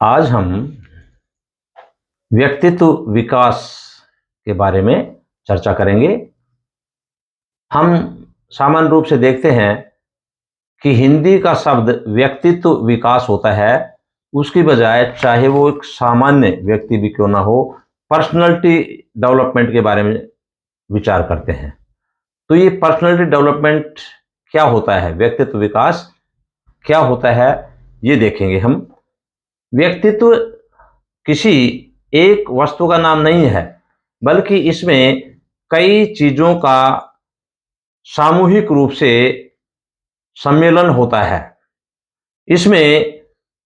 आज हम व्यक्तित्व विकास के बारे में चर्चा करेंगे। हम सामान्य रूप से देखते हैं कि हिंदी का शब्द व्यक्तित्व विकास होता है, उसकी बजाय चाहे वो एक सामान्य व्यक्ति भी क्यों ना हो, पर्सनैलिटी डेवलपमेंट के बारे में विचार करते हैं। तो ये पर्सनैलिटी डेवलपमेंट क्या होता है, व्यक्तित्व विकास क्या होता है, ये देखेंगे हम। व्यक्तित्व किसी एक वस्तु का नाम नहीं है, बल्कि इसमें कई चीजों का सामूहिक रूप से सम्मेलन होता है। इसमें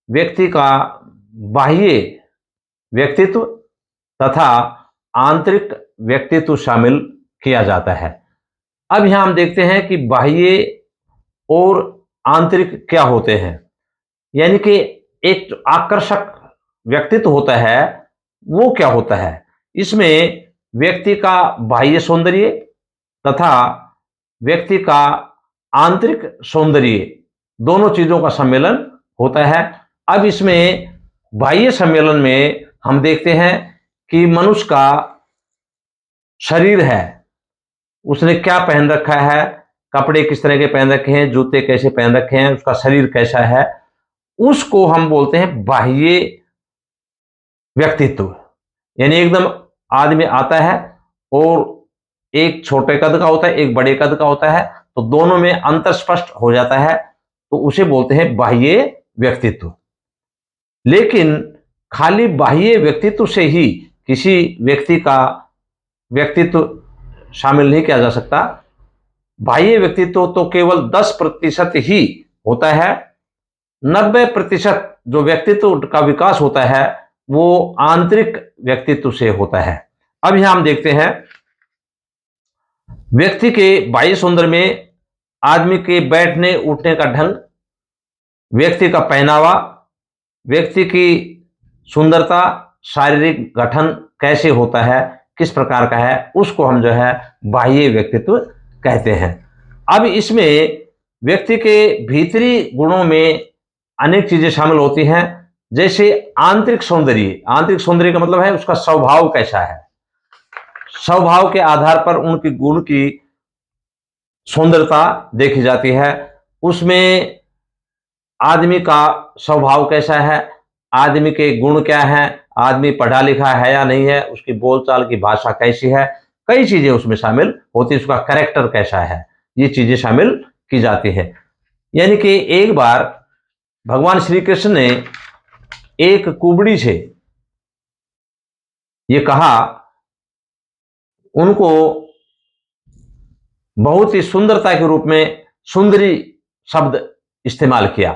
व्यक्ति का बाह्य व्यक्तित्व तथा आंतरिक व्यक्तित्व शामिल किया जाता है। अब यहां हम देखते हैं कि बाह्य और आंतरिक क्या होते हैं। यानी कि एक आकर्षक व्यक्तित्व होता है, वो क्या होता है। इसमें व्यक्ति का बाह्य सौंदर्य तथा व्यक्ति का आंतरिक सौंदर्य, दोनों चीजों का सम्मेलन होता है। अब इसमें बाह्य सम्मेलन में हम देखते हैं कि मनुष्य का शरीर है, उसने क्या पहन रखा है, कपड़े किस तरह के पहन रखे हैं, जूते कैसे पहन रखे हैं, उसका शरीर कैसा है, उसको हम बोलते हैं बाह्य व्यक्तित्व। यानी एकदम आदमी आता है और एक छोटे कद का होता है, एक बड़े कद का होता है, तो दोनों में अंतर स्पष्ट हो जाता है, तो उसे बोलते हैं बाह्य व्यक्तित्व। लेकिन खाली बाह्य व्यक्तित्व से ही किसी व्यक्ति का व्यक्तित्व शामिल नहीं किया जा सकता। बाह्य व्यक्तित्व तो केवल 10% ही होता है। 90% जो व्यक्तित्व का विकास होता है वो आंतरिक व्यक्तित्व से होता है। अब यहां हम देखते हैं व्यक्ति के बाह्य सौंदर्य में आदमी के बैठने उठने का ढंग, व्यक्ति का पहनावा, व्यक्ति की सुंदरता, शारीरिक गठन कैसे होता है, किस प्रकार का है, उसको हम जो है बाह्य व्यक्तित्व कहते हैं। अब इसमें व्यक्ति के भीतरी गुणों में अनेक चीजें शामिल होती हैं, जैसे आंतरिक सौंदर्य। आंतरिक सौंदर्य का मतलब है उसका स्वभाव कैसा है। स्वभाव के आधार पर उनकी गुण की सुंदरता देखी जाती है। उसमें आदमी का स्वभाव कैसा है, आदमी के गुण क्या है, आदमी पढ़ा लिखा है या नहीं है, उसकी बोलचाल की भाषा कैसी है, कई चीजें उसमें शामिल होती है। उसका कैरेक्टर कैसा है, ये चीजें शामिल की जाती है। यानी कि एक बार भगवान श्री कृष्ण ने एक कुबड़ी से ये कहा, उनको बहुत ही सुंदरता के रूप में सुंदरी शब्द इस्तेमाल किया,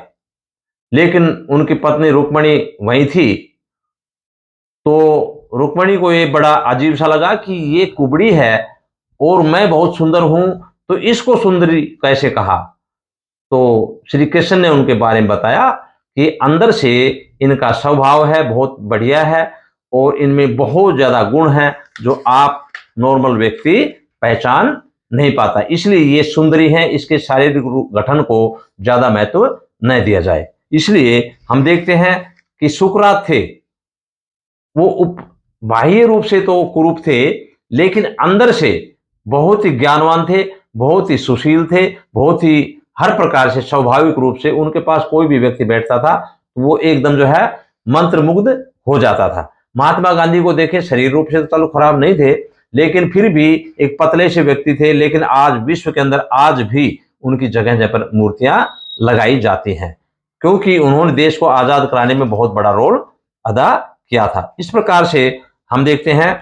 लेकिन उनकी पत्नी रुक्मणी वहीं थी। तो रुक्मणी को ये बड़ा अजीब सा लगा कि ये कुबड़ी है और मैं बहुत सुंदर हूं, तो इसको सुंदरी कैसे कहा। तो श्री कृष्ण ने उनके बारे में बताया कि अंदर से इनका स्वभाव है बहुत बढ़िया है और इनमें बहुत ज्यादा गुण हैं जो आप नॉर्मल व्यक्ति पहचान नहीं पाता, इसलिए ये सुंदरी है, इसके शारीरिक गठन को ज्यादा महत्व नहीं दिया जाए। इसलिए हम देखते हैं कि सुकरात थे, वो बाह्य रूप से तो कुरूप थे, लेकिन अंदर से बहुत ही ज्ञानवान थे, बहुत ही सुशील थे, बहुत ही हर प्रकार से स्वाभाविक रूप से उनके पास कोई भी व्यक्ति बैठता था तो वो एकदम जो है मंत्रमुग्ध हो जाता था। महात्मा गांधी को देखें, शरीर रूप से तो चलो खराब नहीं थे, लेकिन फिर भी एक पतले से व्यक्ति थे, लेकिन आज विश्व के अंदर आज भी उनकी जगह जगह पर मूर्तियां लगाई जाती हैं, क्योंकि उन्होंने देश को आजाद कराने में बहुत बड़ा रोल अदा किया था। इस प्रकार से हम देखते हैं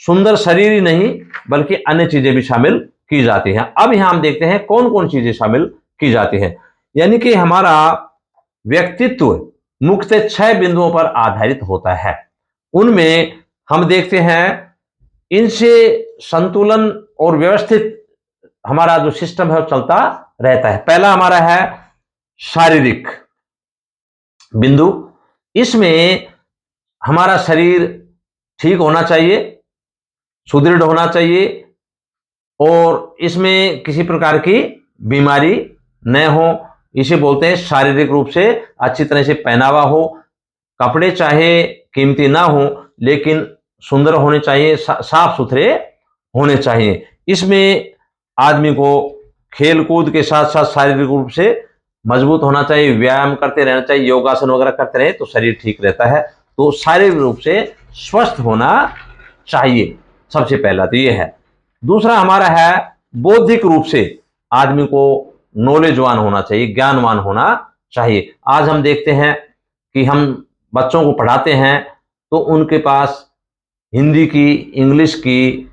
सुंदर शरीर ही नहीं बल्कि अन्य चीजें भी शामिल की जाती हैं। अब यहां हम देखते हैं कौन कौन चीजें शामिल की जाती हैं। यानी कि हमारा व्यक्तित्व मुख्यतः 6 बिंदुओं पर आधारित होता है। उनमें हम देखते हैं इनसे संतुलन और व्यवस्थित हमारा जो सिस्टम है वो चलता रहता है। पहला हमारा है शारीरिक बिंदु। इसमें हमारा शरीर ठीक होना चाहिए, सुदृढ़ होना चाहिए और इसमें किसी प्रकार की बीमारी न हो, इसे बोलते हैं शारीरिक रूप से अच्छी तरह से पहनावा हो, कपड़े चाहे कीमती ना हो लेकिन सुंदर होने चाहिए, साफ सुथरे होने चाहिए। इसमें आदमी को खेल कूद के साथ साथ शारीरिक रूप से मजबूत होना चाहिए, व्यायाम करते रहना चाहिए, योगासन वगैरह करते रहे तो शरीर ठीक रहता है। तो शारीरिक रूप से स्वस्थ होना चाहिए, सबसे पहला तो ये है। दूसरा हमारा है बौद्धिक रूप से आदमी को नॉलेजवान होना चाहिए, ज्ञानवान होना चाहिए। आज हम देखते हैं कि हम बच्चों को पढ़ाते हैं तो उनके पास हिंदी की, इंग्लिश की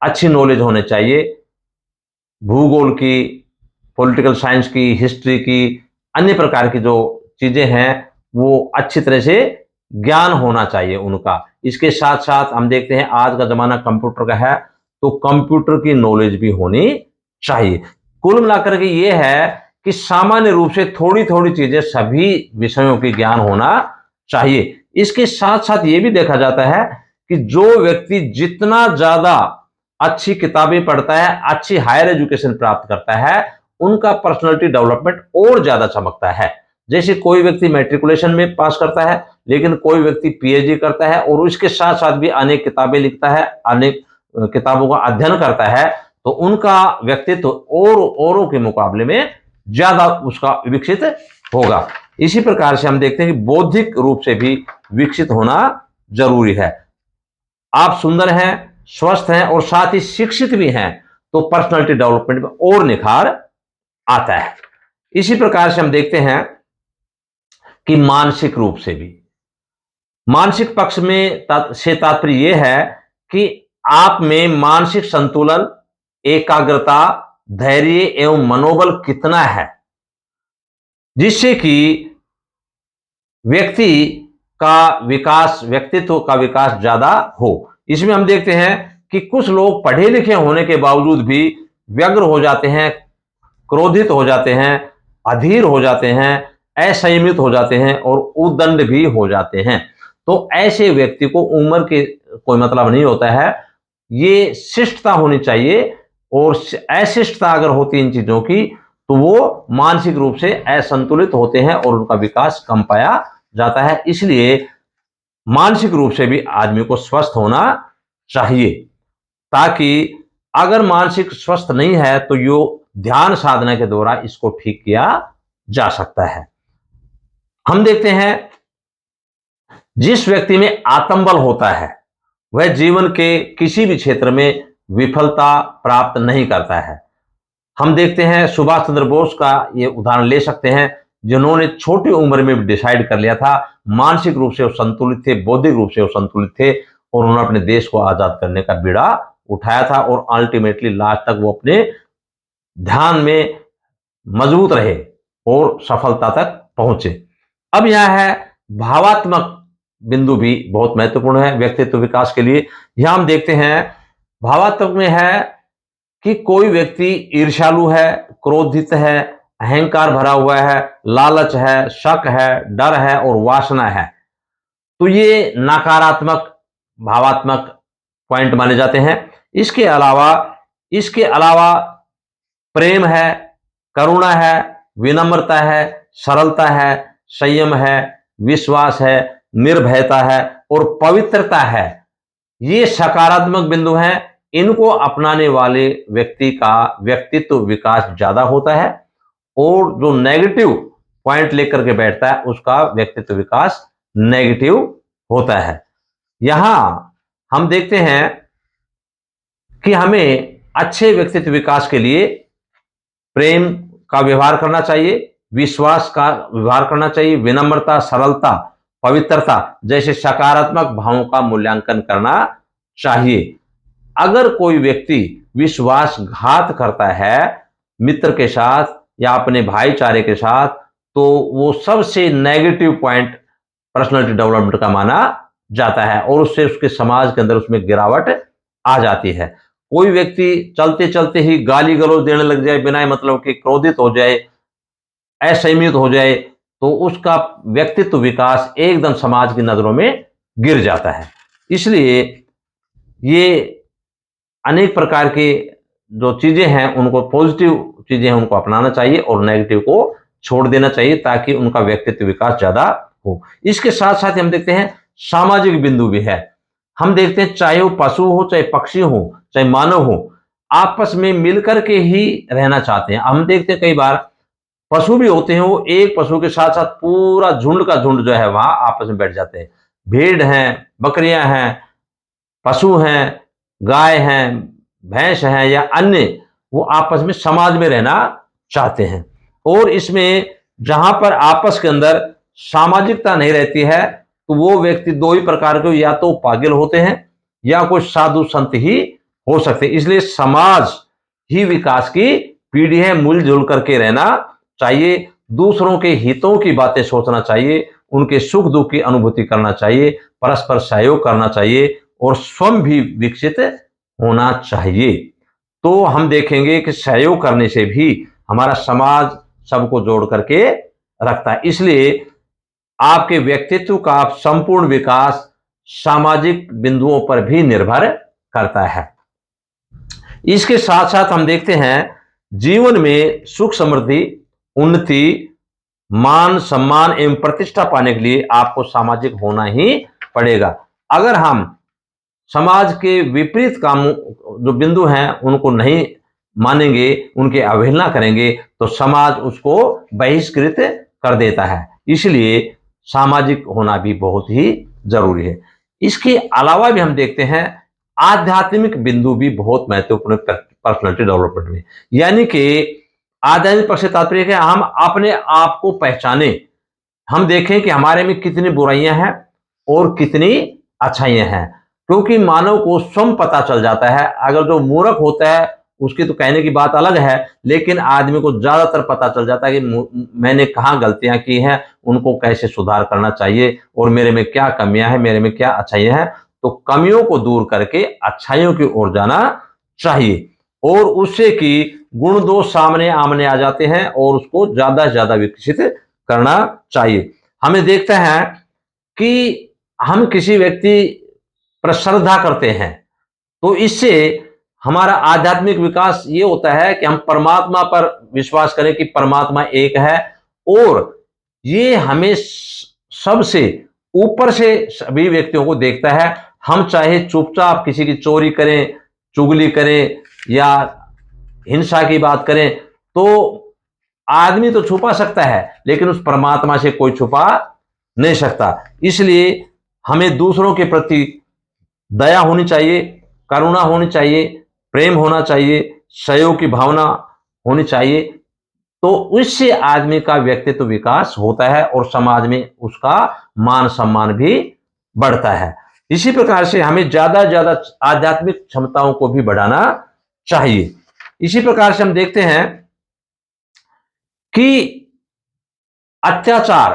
अच्छी नॉलेज होनी चाहिए, भूगोल की, पॉलिटिकल साइंस की, हिस्ट्री की, अन्य प्रकार की जो चीजें हैं वो अच्छी तरह से ज्ञान होना चाहिए उनका। इसके साथ साथ हम देखते हैं आज का जमाना कंप्यूटर का है तो कंप्यूटर की नॉलेज भी होनी चाहिए। कुल मिलाकर के ये है कि सामान्य रूप से थोड़ी थोड़ी चीजें सभी विषयों की ज्ञान होना चाहिए। इसके साथ साथ ये भी देखा जाता है कि जो व्यक्ति जितना ज्यादा अच्छी किताबें पढ़ता है, अच्छी हायर एजुकेशन प्राप्त करता है, उनका पर्सनालिटी डेवलपमेंट और ज्यादा चमकता है। जैसे कोई व्यक्ति मैट्रिकुलेशन में पास करता है लेकिन कोई व्यक्ति पीएचडी करता है और उसके साथ साथ भी अनेक किताबें लिखता है, अनेक किताबों का अध्ययन करता है, तो उनका व्यक्तित्व और औरों के मुकाबले में ज्यादा उसका विकसित होगा। इसी प्रकार से हम देखते हैं कि बौद्धिक रूप से भी विकसित होना जरूरी है। आप सुंदर हैं, स्वस्थ हैं और साथ ही शिक्षित भी हैं तो पर्सनालिटी डेवलपमेंट में और निखार आता है। इसी प्रकार से हम देखते हैं कि मानसिक रूप से भी, मानसिक पक्ष में से तात्पर्य यह है कि आप में मानसिक संतुलन, एकाग्रता, धैर्य एवं मनोबल कितना है, जिससे कि व्यक्ति का विकास, व्यक्तित्व का विकास ज्यादा हो। इसमें हम देखते हैं कि कुछ लोग पढ़े लिखे होने के बावजूद भी व्यग्र हो जाते हैं, क्रोधित हो जाते हैं, अधीर हो जाते हैं, असंयमित हो जाते हैं और उद्दंड भी हो जाते हैं। तो ऐसे व्यक्ति को उम्र के कोई मतलब नहीं होता है, ये शिष्टता होनी चाहिए। और अशिष्टता अगर होती इन चीजों की तो वो मानसिक रूप से असंतुलित होते हैं और उनका विकास कम पाया जाता है। इसलिए मानसिक रूप से भी आदमी को स्वस्थ होना चाहिए, ताकि अगर मानसिक स्वस्थ नहीं है तो यो ध्यान साधना के द्वारा इसको ठीक किया जा सकता है। हम देखते हैं जिस व्यक्ति में आत्मबल होता है वह जीवन के किसी भी क्षेत्र में विफलता प्राप्त नहीं करता है। हम देखते हैं सुभाष चंद्र बोस का ये उदाहरण ले सकते हैं, जिन्होंने छोटी उम्र में डिसाइड कर लिया था, मानसिक रूप से वो संतुलित थे, बौद्धिक रूप से वो संतुलित थे और उन्होंने अपने देश को आजाद करने का बीड़ा उठाया था और अल्टीमेटली लास्ट तक वो अपने ध्यान में मजबूत रहे और सफलता तक पहुंचे। अब यह है भावात्मक बिंदु भी बहुत महत्वपूर्ण है व्यक्तित्व विकास के लिए। यहां हम देखते हैं भावात्मक में है कि कोई व्यक्ति ईर्ष्यालु है, क्रोधित है, अहंकार भरा हुआ है, लालच है, शक है, डर है और वासना है, तो ये नकारात्मक भावात्मक पॉइंट माने जाते हैं। इसके अलावा प्रेम है, करुणा है, विनम्रता है, सरलता है, संयम है, विश्वास है, निर्भयता है और पवित्रता है, ये सकारात्मक बिंदु हैं। इनको अपनाने वाले व्यक्ति का व्यक्तित्व विकास ज्यादा होता है और जो नेगेटिव पॉइंट लेकर के बैठता है उसका व्यक्तित्व विकास नेगेटिव होता है। यहां हम देखते हैं कि हमें अच्छे व्यक्तित्व विकास के लिए प्रेम का व्यवहार करना चाहिए, विश्वास का व्यवहार करना चाहिए, विनम्रता, सरलता, पवित्रता जैसे सकारात्मक भावों का मूल्यांकन करना चाहिए। अगर कोई व्यक्ति विश्वासघात करता है मित्र के साथ या अपने भाईचारे के साथ, तो वो सबसे नेगेटिव पॉइंट पर्सनालिटी डेवलपमेंट का माना जाता है और उससे उसके समाज के अंदर उसमें गिरावट आ जाती है। कोई व्यक्ति चलते चलते ही गाली गलौज देने लग जाए, बिना मतलब कि क्रोधित हो जाए, असंयमित हो जाए, तो उसका व्यक्तित्व विकास एकदम समाज की नजरों में गिर जाता है। इसलिए ये अनेक प्रकार के जो चीजें हैं उनको, पॉजिटिव चीजें हैं उनको अपनाना चाहिए और नेगेटिव को छोड़ देना चाहिए ताकि उनका व्यक्तित्व विकास ज्यादा हो। इसके साथ साथ हम देखते हैं सामाजिक बिंदु भी है। हम देखते हैं चाहे वो पशु हो, चाहे पक्षी हो, चाहे मानव हो, आपस में मिलकर के ही रहना चाहते हैं। हम देखते हैं कई बार पशु भी होते हैं, वो एक पशु के साथ साथ पूरा झुंड का झुंड जो है वहां आपस में बैठ जाते हैं। भेड़ हैं, बकरियां हैं, पशु हैं, गाय हैं, भैंस हैं या अन्य, वो आपस में समाज में रहना चाहते हैं। और इसमें जहां पर आपस के अंदर सामाजिकता नहीं रहती है, तो वो व्यक्ति दो ही प्रकार के, या तो पागल होते हैं या कोई साधु संत ही हो सकते हैं। इसलिए समाज ही विकास की पीढ़ी है। मिलजुल करके रहना चाहिए, दूसरों के हितों की बातें सोचना चाहिए, उनके सुख दुख की अनुभूति करना चाहिए, परस्पर सहयोग करना चाहिए और स्वयं भी विकसित होना चाहिए। तो हम देखेंगे कि सहयोग करने से भी हमारा समाज सबको जोड़ करके रखता है। इसलिए आपके व्यक्तित्व का संपूर्ण विकास सामाजिक बिंदुओं पर भी निर्भर करता है। इसके साथ साथ हम देखते हैं जीवन में सुख समृद्धि, उन्नति, मान सम्मान एवं प्रतिष्ठा पाने के लिए आपको सामाजिक होना ही पड़ेगा। अगर हम समाज के विपरीत काम जो बिंदु हैं उनको नहीं मानेंगे, उनकी अवहेलना करेंगे, तो समाज उसको बहिष्कृत कर देता है। इसलिए सामाजिक होना भी बहुत ही जरूरी है। इसके अलावा भी हम देखते हैं आध्यात्मिक बिंदु भी बहुत महत्वपूर्ण पर्सनालिटी डेवलपमेंट में। यानी कि आध्यात्मिक पक्ष से तात्पर्य है हम अपने आप को पहचाने, हम देखें कि हमारे में कितनी बुराइयां हैं और कितनी अच्छाइयां हैं। क्योंकि मानव को स्वयं पता चल जाता है। अगर जो मूर्ख होता है उसकी तो कहने की बात अलग है, लेकिन आदमी को ज्यादातर पता चल जाता है कि मैंने कहाँ गलतियां की हैं, उनको कैसे सुधार करना चाहिए और मेरे में क्या कमियां हैं, मेरे में क्या अच्छाइयां हैं। तो कमियों को दूर करके अच्छाइयों की ओर जाना चाहिए और उससे कि गुण दोष सामने आमने आ जाते हैं और उसको ज्यादा से ज्यादा विकसित करना चाहिए। हमें देखते हैं कि हम किसी व्यक्ति पर श्रद्धा करते हैं तो इससे हमारा आध्यात्मिक विकास ये होता है कि हम परमात्मा पर विश्वास करें कि परमात्मा एक है और ये हमें सबसे ऊपर से सभी व्यक्तियों को देखता है। हम चाहे चुपचाप किसी की चोरी करें, चुगली करें या हिंसा की बात करें, तो आदमी तो छुपा सकता है लेकिन उस परमात्मा से कोई छुपा नहीं सकता। इसलिए हमें दूसरों के प्रति दया होनी चाहिए, करुणा होनी चाहिए, प्रेम होना चाहिए, सहयोग की भावना होनी चाहिए। तो उससे आदमी का व्यक्तित्व विकास होता है और समाज में उसका मान सम्मान भी बढ़ता है। इसी प्रकार से हमें ज्यादा से ज्यादा आध्यात्मिक क्षमताओं को भी बढ़ाना चाहिए। इसी प्रकार से हम देखते हैं कि अत्याचार,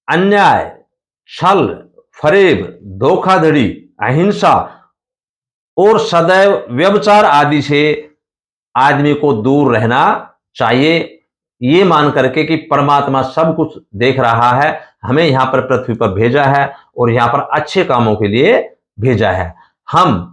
अन्याय, छल, फरेब, धोखाधड़ी, अहिंसा और सदैव व्यभिचार आदि से आदमी को दूर रहना चाहिए, ये मान करके कि परमात्मा सब कुछ देख रहा है, हमें यहां पर पृथ्वी पर भेजा है और यहां पर अच्छे कामों के लिए भेजा है। हम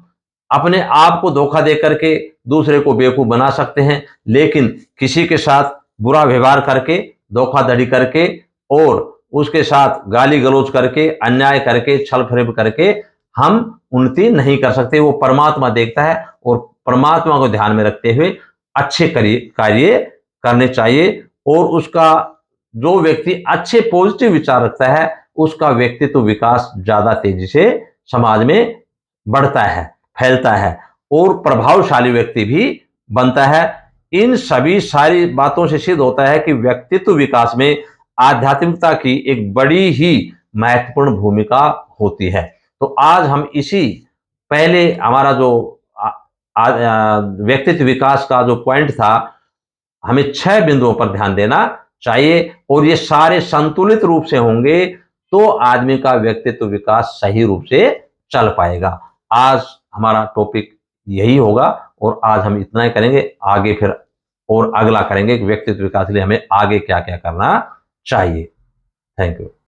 अपने आप को धोखा दे करके दूसरे को बेवकूफ बना सकते हैं, लेकिन किसी के साथ बुरा व्यवहार करके, धोखाधड़ी करके और उसके साथ गाली गलौज करके, अन्याय करके, छल फरेब करके हम उन्नति नहीं कर सकते। वो परमात्मा देखता है और परमात्मा को ध्यान में रखते हुए अच्छे कार्य करने चाहिए और उसका जो व्यक्ति अच्छे पॉजिटिव विचार रखता है उसका व्यक्तित्व विकास ज्यादा तेजी से समाज में बढ़ता है, फैलता है और प्रभावशाली व्यक्ति भी बनता है। इन सभी सारी बातों से सिद्ध होता है कि व्यक्तित्व विकास में आध्यात्मिकता की एक बड़ी ही महत्वपूर्ण भूमिका होती है। तो आज हम इसी पहले हमारा जो व्यक्तित्व विकास का जो पॉइंट था, हमें 6 बिंदुओं पर ध्यान देना चाहिए और ये सारे संतुलित रूप से होंगे तो आदमी का व्यक्तित्व विकास सही रूप से चल पाएगा। आज हमारा टॉपिक यही होगा और आज हम इतना ही करेंगे। आगे फिर और अगला करेंगे कि व्यक्तित्व विकास के लिए हमें आगे क्या क्या करना चाहिए। Thank you.